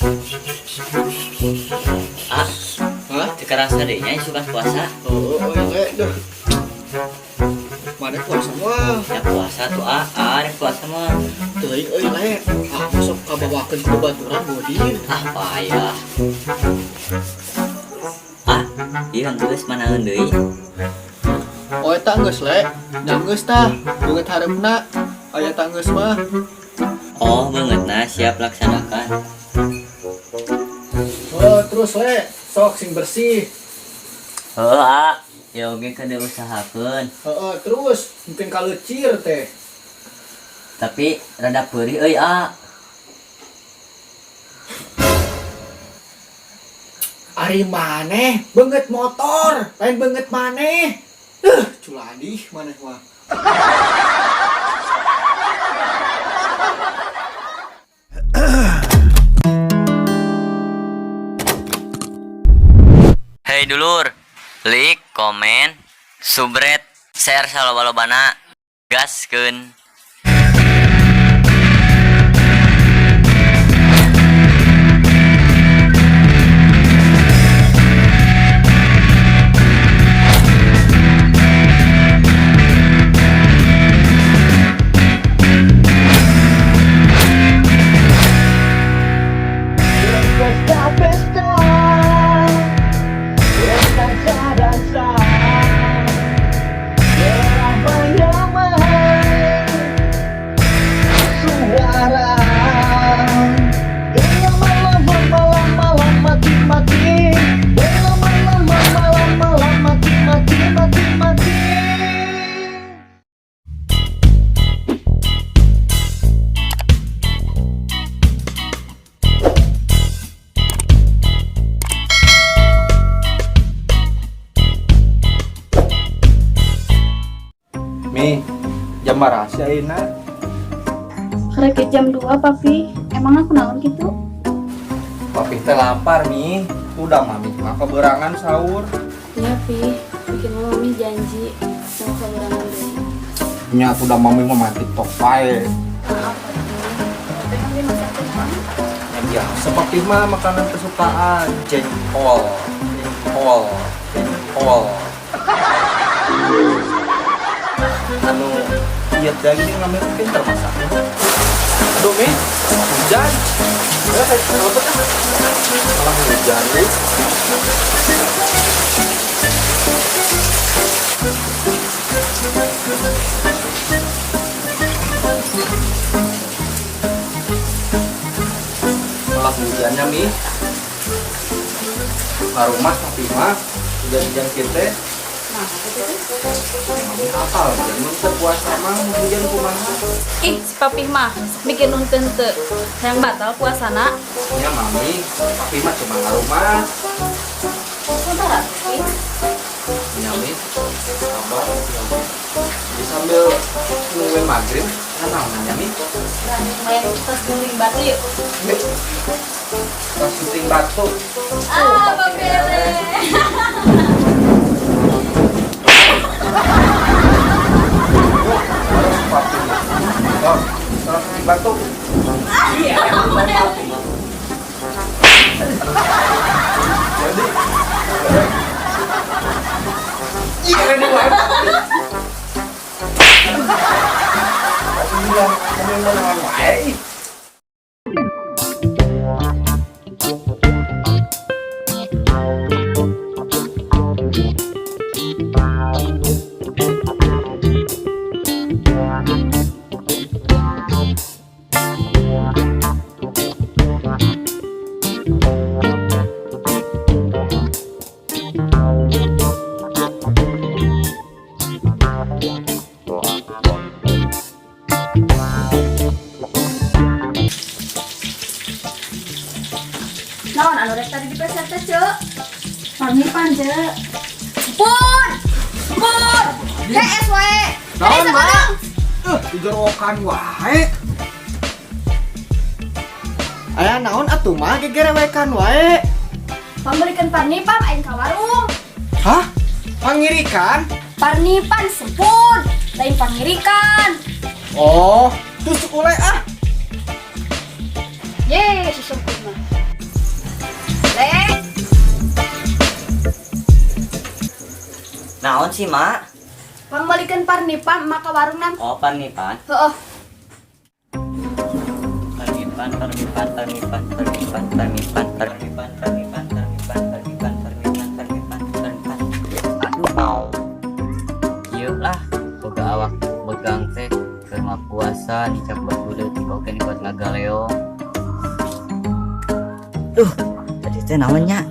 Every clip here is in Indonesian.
Ah, Hah? sekarang sadenya suka puasa. Oh, ya duh. Mana puasa mah? Ya puasa tuh ada puasa mah. Teuing euy le. Ah, masuk kabawakeun ku baturan bodin. Ah payah. Ah, iya geus manaeun deui. Oh, eta geus le. Nya geus tah. Beungeut hareupna. Aya tah geus mah. Oh, beungeutna siap laksanakan. Oh, terus le. Sok sing bersih. Heuh, ah, ya oge kada usahakeun. Heeh, terus mungkin kaleucir teh. Tapi rada peurih euy, ah. Ari maneh beungeut motor, lain beungeut maneh. Culadih maneh mah. Hey dulur, like, komen, subscribe, share saloba-lobana, gaskeun. Mi, jam berapa sih ayeuna? Karek jam 2 papi. Emang aku naon gitu? Papi teh lapar nih. Udah mami mah keberangan sahur. Iya pi, bikin mami janji mau keberangan deh. Nya udah mami mah mati tok pae. Maaf papi. Tapi mami masak kenal. Ya seperti mah makanan kesukaan jengkol. Anu iya daging namanya pinter masaknya. Aduh Mi, hujan. Kalau betah malah hujan nih. Malah hujannya Mi. Rumah tapi mah hujan-hujan kita. Mami apal, dan mun puasa mah hujan kumaha? Ih, si papi mah bikin nunten teu. Yang batal puasana. Ya mami, papi mah cuma ngarumah. Sabar pi. Ya mi, sabar. Jadi sambil nungguin maghrib, kenal nanya mi. Nah, main tas guling batu yuk. Mi, pas syuting batu. Ah, babele. Harus papi. Oh, setelah syuting batu. Iya, Jadi, iya ini lah. Aku bilang, kamu yang mau ngapain? Naon anu rek tadi dipeset teh, Ceu? Mami panje. Pun! GS wae. Naon, Mbak? Digorokan wae. Aya naon atuh mah gegerewekan wae. Pemberikan parnipan aing ka warung. Hah? Pangirikan? Parnipan sepun, lain pangirikan. Oh, tusuk ulai ah. Ye, si sepun mah. Naon sih, Mak? Pambalikan parnipan maka warung nan. Oh, parnipan. Heeh. Parnipan. Aduh. Ieu lah, boga awak begang teh keur mah puasa dicak baguleut dikokeun kuat ngagaleo. Tadi teh namanya.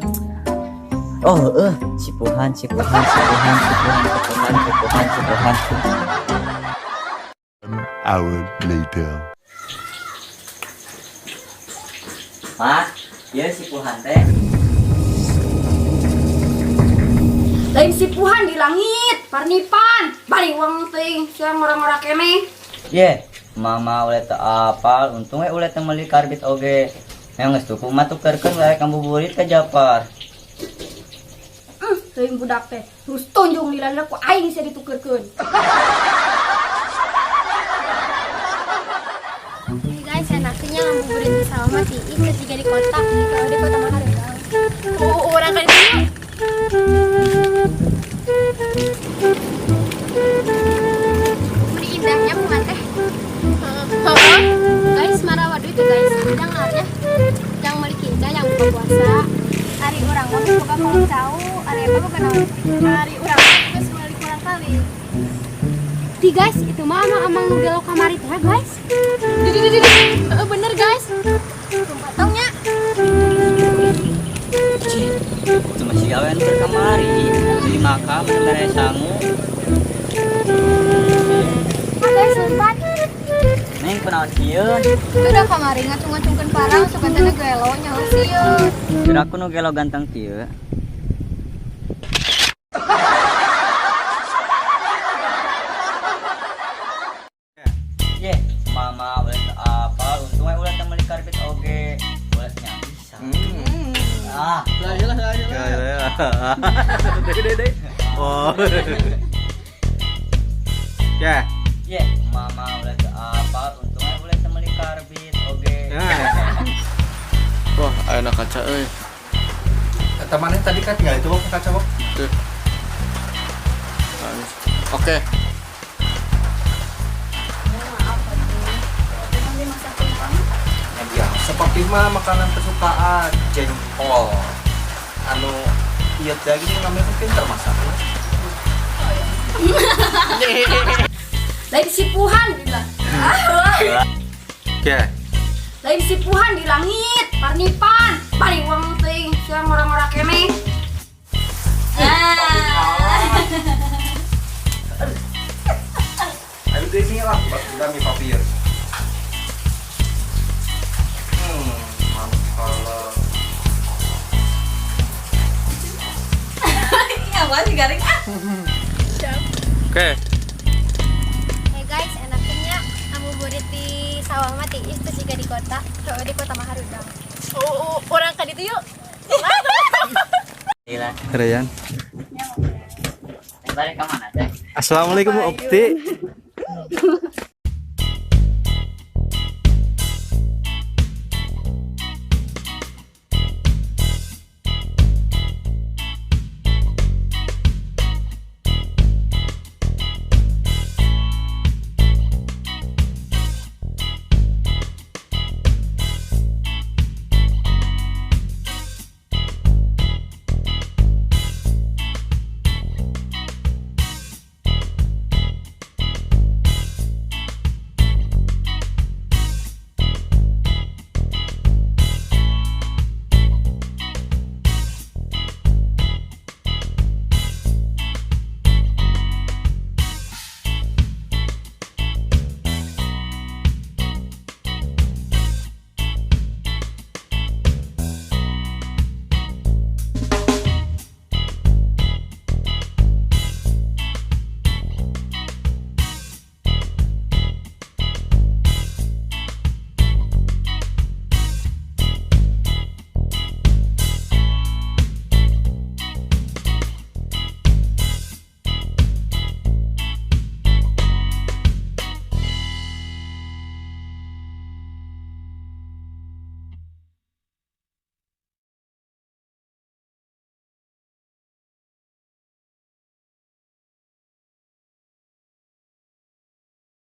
Oh, sipuhan. Hour later. Mak, ieu sipuhan teh. Lain sipuhan di langit, parnipan. Bari uang teh, siang orang-orang kene. Ye, mama ulet apal, untung ulet meuli karbit oge. Yang geus tuku mah tukerkeun wae kambuburit ka Japar. Teuing budak teh, terus tunjung di lalana ku aing sia ditukerkeun. Ini guys, enaknya ngabuburit di sawah mati. Ini juga di kota, kalau di kota mana ada. Orang kan itu. Beri indahnya bunga teh. Guys, marawadu itu guys. Yang arnya, yang melikinca, yang buka puasa. Hari orang mau buka mau tahu, hari apa bukan hari orang terus melalui kurang kali. Di guys, itu mah amang nugelo kamari teh guys. Bener guys. Potongnya. Itu masih gawean keur kamari, beli makam mere sangu. Guys, sempat. Neng kunaon sieun? Udah kamari ngacung-ngacungkeun parang suka teh gelo nyaho sieun. Kira aku nu gelo ganteng kieu. Ye, mama ulet apa? Untung we ulet meuli karbit oge. Uletnya bisa. Dede. Oh. Ya. Ye, mama ulet apa? Untung we ulet meuli karbit oge. Wah, ayeuna kaca euy. Kata mana tadi kan tinggal itu ke kaca Wok. Tuh. Oke. Ya, seperti mah makanan kesukaan jengkol. Anu ieu teh gini namanya pinter masaknya. Lain sipuhan bilang. Oke. Lain sipuhan di langit, parnipan. Bari uang teh, siang orang-orang kene. Ayo ke sini lah, kami papir. Mantap. Iya, masih garing. Oke. Hey guys, enaknya ngabuburit di sawah mati itu juga di kota. Kalau di kota mah harudang. Orang kan itu yuk. Gila. Keren. Balik ke mana teh? Assalamualaikum Ukti.